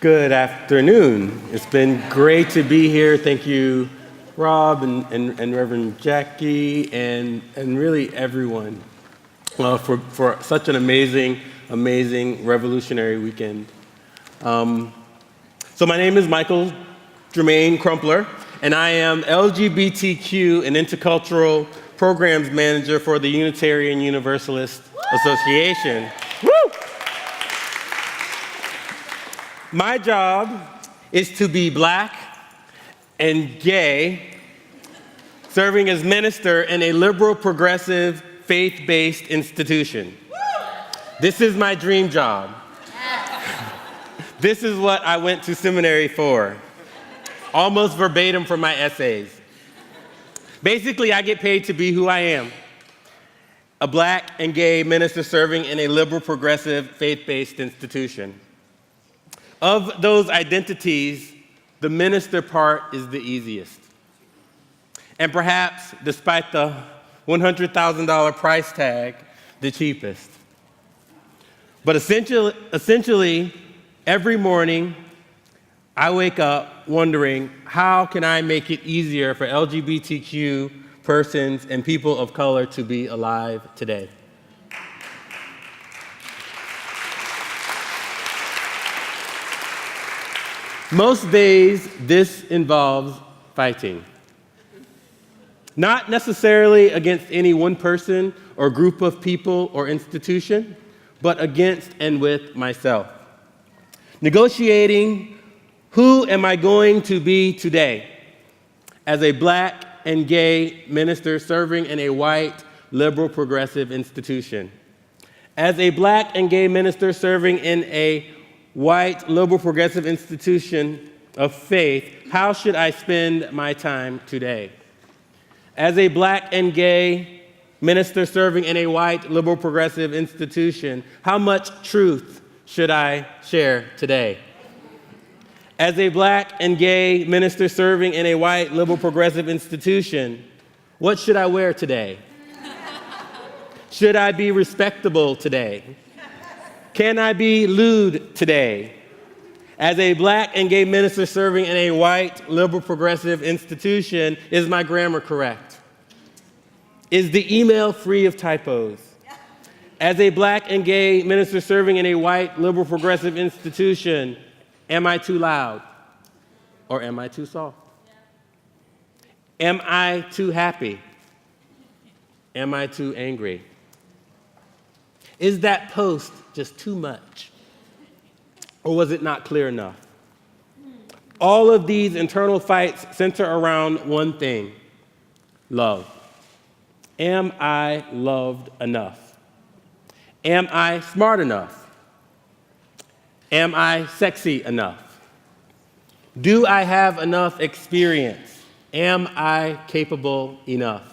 Good afternoon. It's been great to be here. Thank you, Rob and Reverend Jackie and really everyone for such an amazing revolutionary weekend. So my name is Michael Jermaine Crumpler, and I am LGBTQ and Intercultural Programs Manager for the Unitarian Universalist Association. Woo! My job is to be Black and gay, serving as minister in a liberal, progressive, faith-based institution. This is my dream job. This is what I went to seminary for, almost verbatim from my essays. Basically, I get paid to be who I am, a Black and gay minister serving in a liberal, progressive, faith-based institution. Of those identities, the minister part is the easiest. And perhaps, despite the $100,000 price tag, the cheapest. But essentially, every morning, I wake up wondering, how can I make it easier for LGBTQ persons and people of color to be alive today? Most days, this involves fighting. Not necessarily against any one person or group of people or institution, but against and with myself. Negotiating, who am I going to be today as a Black and gay minister serving in a white, liberal, progressive institution? As a Black and gay minister serving in a white, liberal, progressive institution of faith, how should I spend my time today? As a Black and gay minister serving in a white, liberal, progressive institution, how much truth should I share today? As a Black and gay minister serving in a white, liberal, progressive institution, what should I wear today? Should I be respectable today? Can I be lewd today? As a Black and gay minister serving in a white, liberal, progressive institution, is my grammar correct? Is the email free of typos? As a Black and gay minister serving in a white, liberal, progressive institution, am I too loud or am I too soft? Am I too happy? Am I too angry? Is that post just too much? Or was it not clear enough? All of these internal fights center around one thing: love. Am I loved enough? Am I smart enough? Am I sexy enough? Do I have enough experience? Am I capable enough?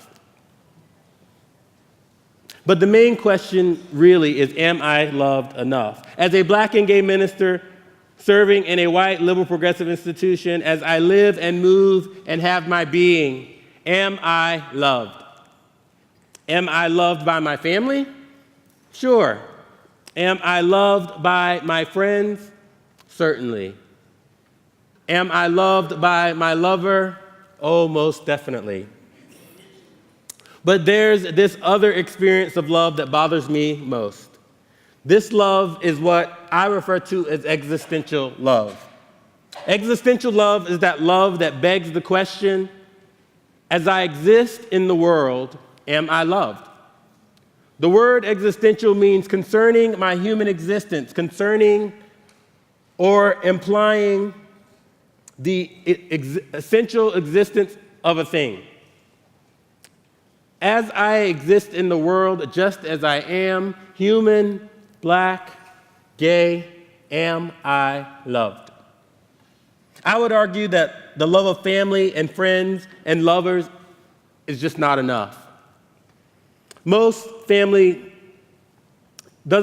But the main question really is, am I loved enough? As a Black and gay minister serving in a white, liberal, progressive institution, as I live and move and have my being, am I loved? Am I loved by my family? Sure. Am I loved by my friends? Certainly. Am I loved by my lover? Oh, most definitely. But there's this other experience of love that bothers me most. This love is what I refer to as existential love. Existential love is that love that begs the question, as I exist in the world, am I loved? The word existential means concerning my human existence, concerning or implying the essential existence of a thing. As I exist in the world just as I am, human, Black, gay, am I loved? I would argue that the love of family and friends and lovers is just not enough. Does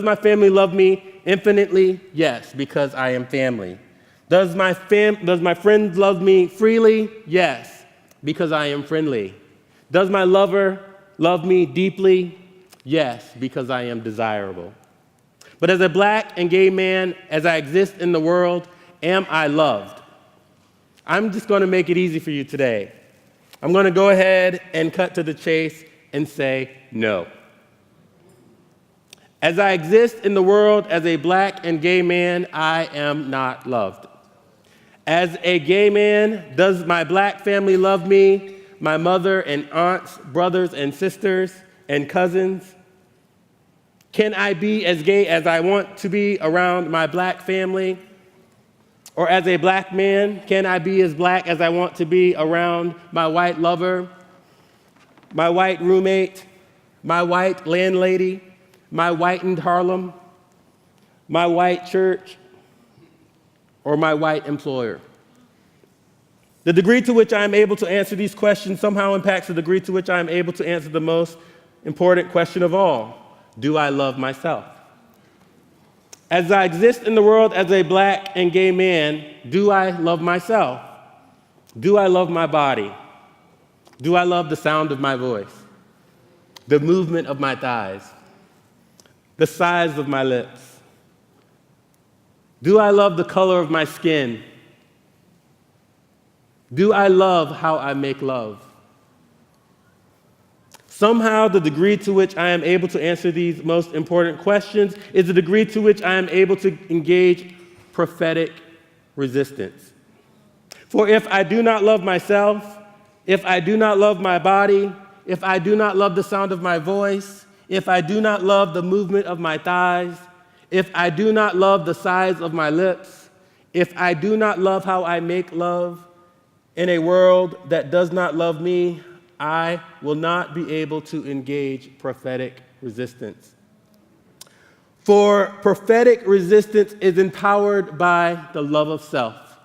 my family love me infinitely? Yes, because I am family. Does my friends love me freely? Yes, because I am friendly. Does my lover love me deeply? Yes, because I am desirable. But as a Black and gay man, as I exist in the world, am I loved? I'm just going to make it easy for you today. I'm going to go ahead and cut to the chase and say no. As I exist in the world as a black and gay man, I am not loved. As a gay man, does my black family love me, my mother and aunts, brothers and sisters and cousins? Can I be as gay as I want to be around my black family? Or as a black man, can I be as black as I want to be around my white lover, my white roommate, my white landlady, my whitened Harlem, my white church, or my white employer? The degree to which I am able to answer these questions somehow impacts the degree to which I am able to answer the most important question of all: do I love myself? As I exist in the world as a black and gay man, do I love myself? Do I love my body? Do I love the sound of my voice, the movement of my thighs, the size of my lips? Do I love the color of my skin? Do I love how I make love? Somehow, the degree to which I am able to answer these most important questions is the degree to which I am able to engage prophetic resistance. For if I do not love myself, if I do not love my body, if I do not love the sound of my voice, if I do not love the movement of my thighs, if I do not love the size of my lips, if I do not love how I make love, in a world that does not love me, I will not be able to engage prophetic resistance. For prophetic resistance is empowered by the love of self.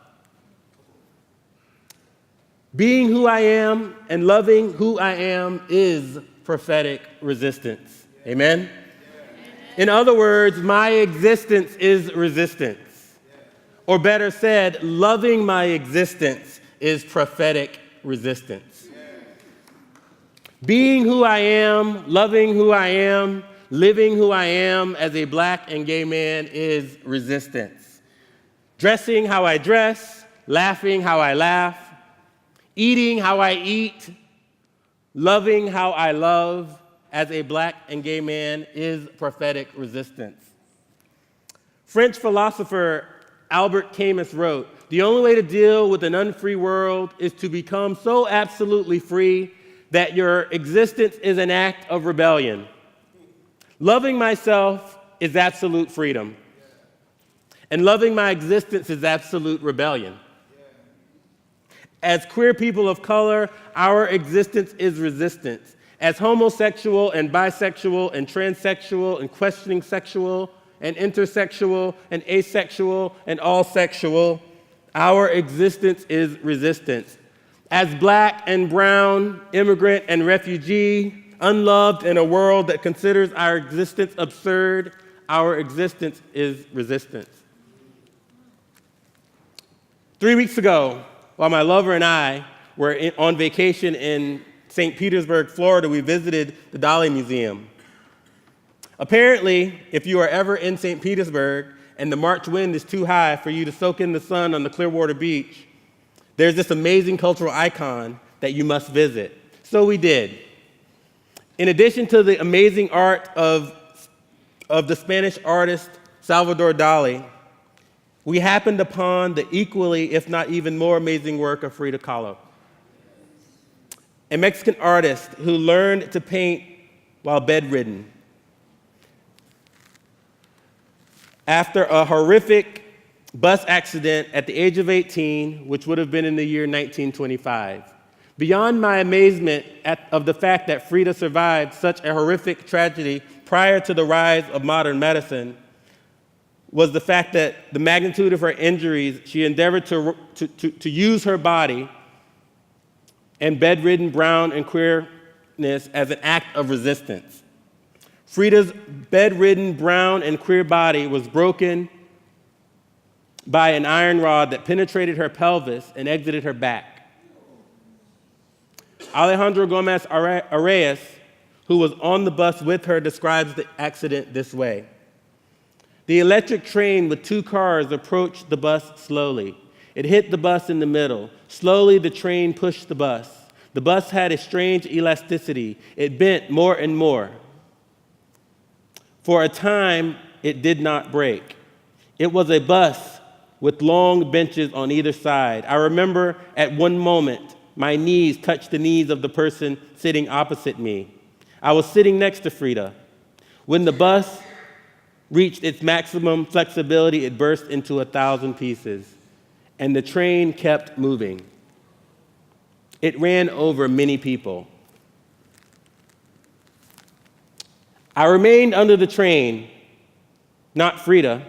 Being who I am and loving who I am is prophetic resistance. Amen? In other words, my existence is resistance. Or better said, loving my existence is prophetic resistance. Being who I am, loving who I am, living who I am as a black and gay man is resistance. Dressing how I dress, laughing how I laugh, eating how I eat, loving how I love as a black and gay man is prophetic resistance. French philosopher Albert Camus wrote, "The only way to deal with an unfree world is to become so absolutely free that your existence is an act of rebellion. Loving myself is absolute freedom, and loving my existence is absolute rebellion. As queer people of color, our existence is resistance. As homosexual and bisexual and transsexual and questioning sexual and intersexual and asexual and all sexual, our existence is resistance. As black and brown, immigrant and refugee, unloved in a world that considers our existence absurd, our existence is resistance." 3 weeks ago, while my lover and I were on vacation in St. Petersburg, Florida, we visited the Dali Museum. Apparently, if you are ever in St. Petersburg and the March wind is too high for you to soak in the sun on the Clearwater Beach, there's this amazing cultural icon that you must visit. So we did. In addition to the amazing art of the Spanish artist Salvador Dali, we happened upon the equally, if not even more amazing work of Frida Kahlo, a Mexican artist who learned to paint while bedridden. After a horrific bus accident at the age of 18, which would have been in the year 1925. Beyond my amazement of the fact that Frida survived such a horrific tragedy prior to the rise of modern medicine was the fact that the magnitude of her injuries, she endeavored to use her body and bedridden, brown, and queerness as an act of resistance. Frida's bedridden, brown, and queer body was broken by an iron rod that penetrated her pelvis and exited her back. Alejandro Gomez Arias, who was on the bus with her, describes the accident this way: The electric train with two cars approached the bus slowly. It hit the bus in the middle. Slowly, the train pushed the bus. The bus had a strange elasticity. It bent more and more. For a time, it did not break. It was a bus with long benches on either side. I remember at one moment, my knees touched the knees of the person sitting opposite me. I was sitting next to Frida. When the bus reached its maximum flexibility, it burst into 1,000 pieces, and the train kept moving. It ran over many people. I remained under the train, not Frida,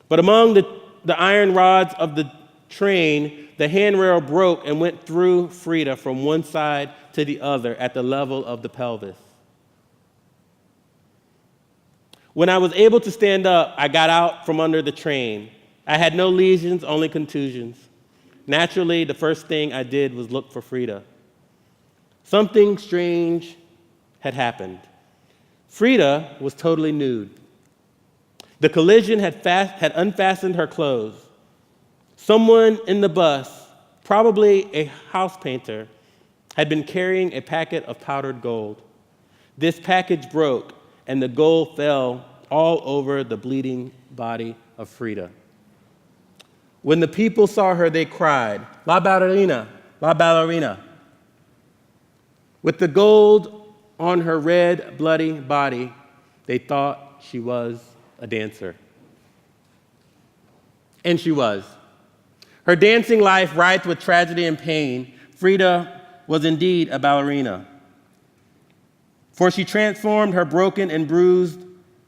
but among the iron rods of the train, the handrail broke and went through Frida from one side to the other at the level of the pelvis. When I was able to stand up, I got out from under the train. I had no lesions, only contusions. Naturally, the first thing I did was look for Frida. Something strange had happened. Frida was totally nude. The collision had unfastened her clothes. Someone in the bus, probably a house painter, had been carrying a packet of powdered gold. This package broke, and the gold fell all over the bleeding body of Frida. When the people saw her, they cried, "La ballerina, la ballerina." With the gold on her red, bloody body, they thought she was a dancer. And she was. Her dancing life writhed with tragedy and pain. Frida was indeed a ballerina. For she transformed her broken and bruised,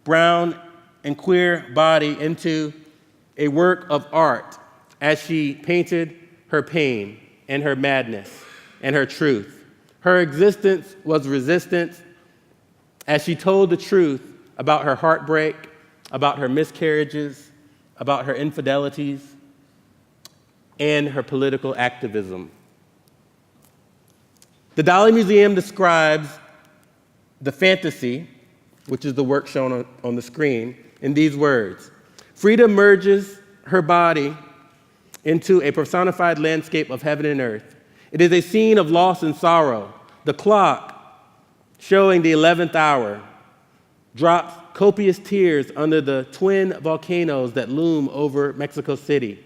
brown and queer body into a work of art as she painted her pain and her madness and her truth. Her existence was resistance as she told the truth about her heartbreak, about her miscarriages, about her infidelities, and her political activism. The Dali Museum describes the fantasy, which is the work shown on the screen, in these words. Frida merges her body into a personified landscape of heaven and earth. It is a scene of loss and sorrow. The clock, showing the 11th hour, drops copious tears under the twin volcanoes that loom over Mexico City,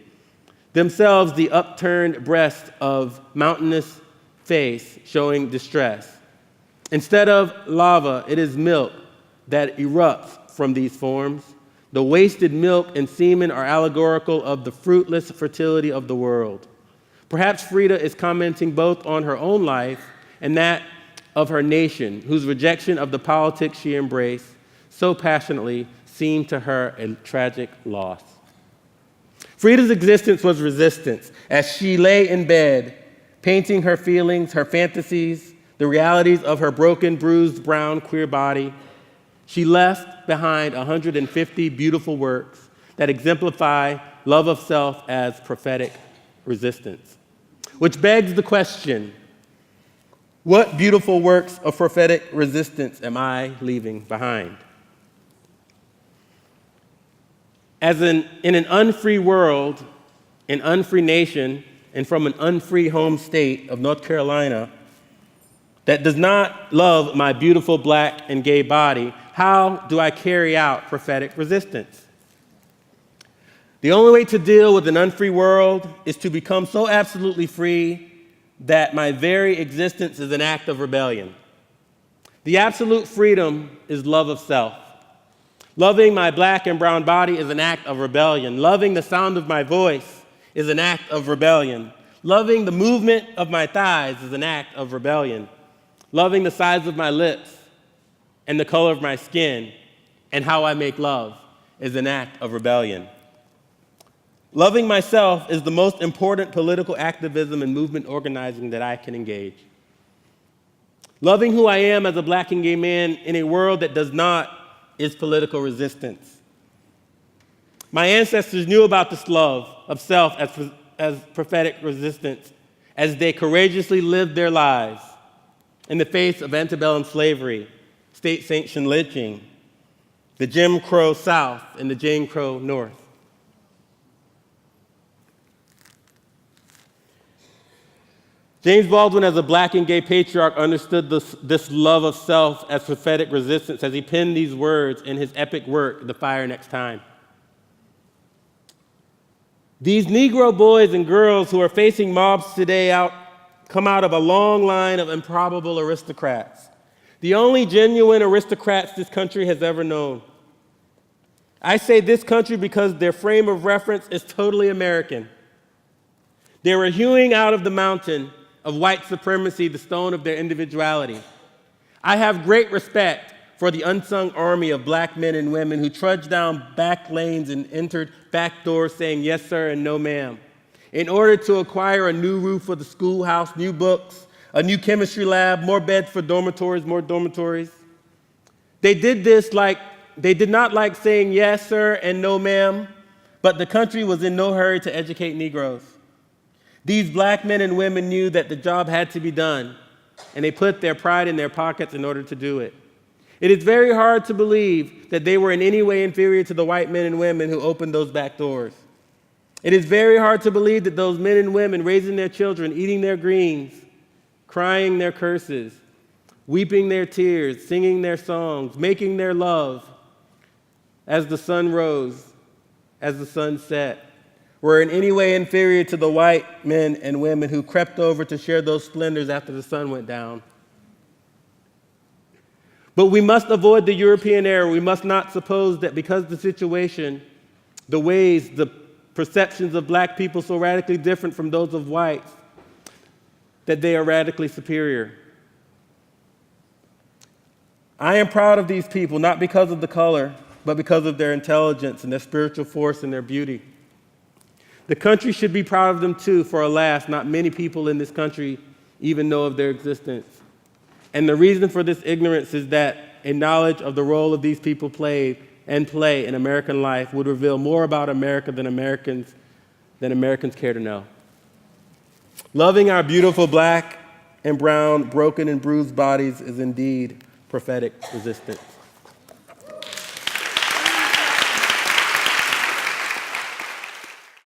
themselves the upturned breast of mountainous face showing distress. Instead of lava, it is milk that erupts from these forms. The wasted milk and semen are allegorical of the fruitless fertility of the world. Perhaps Frida is commenting both on her own life and that of her nation, whose rejection of the politics she embraced so passionately seemed to her a tragic loss. Frida's existence was resistance as she lay in bed, painting her feelings, her fantasies, the realities of her broken, bruised, brown, queer body. She left behind 150 beautiful works that exemplify love of self as prophetic resistance. Which begs the question, what beautiful works of prophetic resistance am I leaving behind? In an unfree world, an unfree nation, and from an unfree home state of North Carolina that does not love my beautiful black and gay body, how do I carry out prophetic resistance? The only way to deal with an unfree world is to become so absolutely free that my very existence is an act of rebellion. The absolute freedom is love of self. Loving my black and brown body is an act of rebellion. Loving the sound of my voice is an act of rebellion. Loving the movement of my thighs is an act of rebellion. Loving the size of my lips and the color of my skin and how I make love is an act of rebellion. Loving myself is the most important political activism and movement organizing that I can engage. Loving who I am as a black and gay man in a world that does not is political resistance. My ancestors knew about this love of self as prophetic resistance as they courageously lived their lives in the face of antebellum slavery, state-sanctioned lynching, the Jim Crow South and the Jane Crow North. James Baldwin, as a black and gay patriarch, understood this love of self as prophetic resistance as he penned these words in his epic work, The Fire Next Time. These Negro boys and girls who are facing mobs today come out of a long line of improbable aristocrats, the only genuine aristocrats this country has ever known. I say this country because their frame of reference is totally American. They were hewing out of the mountain of white supremacy the stone of their individuality. I have great respect for the unsung army of black men and women who trudged down back lanes and entered back doors saying yes, sir, and no, ma'am, in order to acquire a new roof for the schoolhouse, new books, a new chemistry lab, more beds for dormitories, more dormitories. They did not like saying yes, sir, and no, ma'am, but the country was in no hurry to educate Negroes. These black men and women knew that the job had to be done, and they put their pride in their pockets in order to do it. It is very hard to believe that they were in any way inferior to the white men and women who opened those back doors. It is very hard to believe that those men and women raising their children, eating their greens, crying their curses, weeping their tears, singing their songs, making their love as the sun rose, as the sun set, were in any way inferior to the white men and women who crept over to share those splendors after the sun went down. But we must avoid the European error. We must not suppose that because the situation, the ways, the perceptions of black people so radically different from those of whites, that they are radically superior. I am proud of these people, not because of the color, but because of their intelligence and their spiritual force and their beauty. The country should be proud of them too, for alas, not many people in this country even know of their existence. And the reason for this ignorance is that a knowledge of the role of these people play in American life would reveal more about America than Americans care to know. Loving our beautiful black and brown, broken and bruised bodies is indeed prophetic resistance.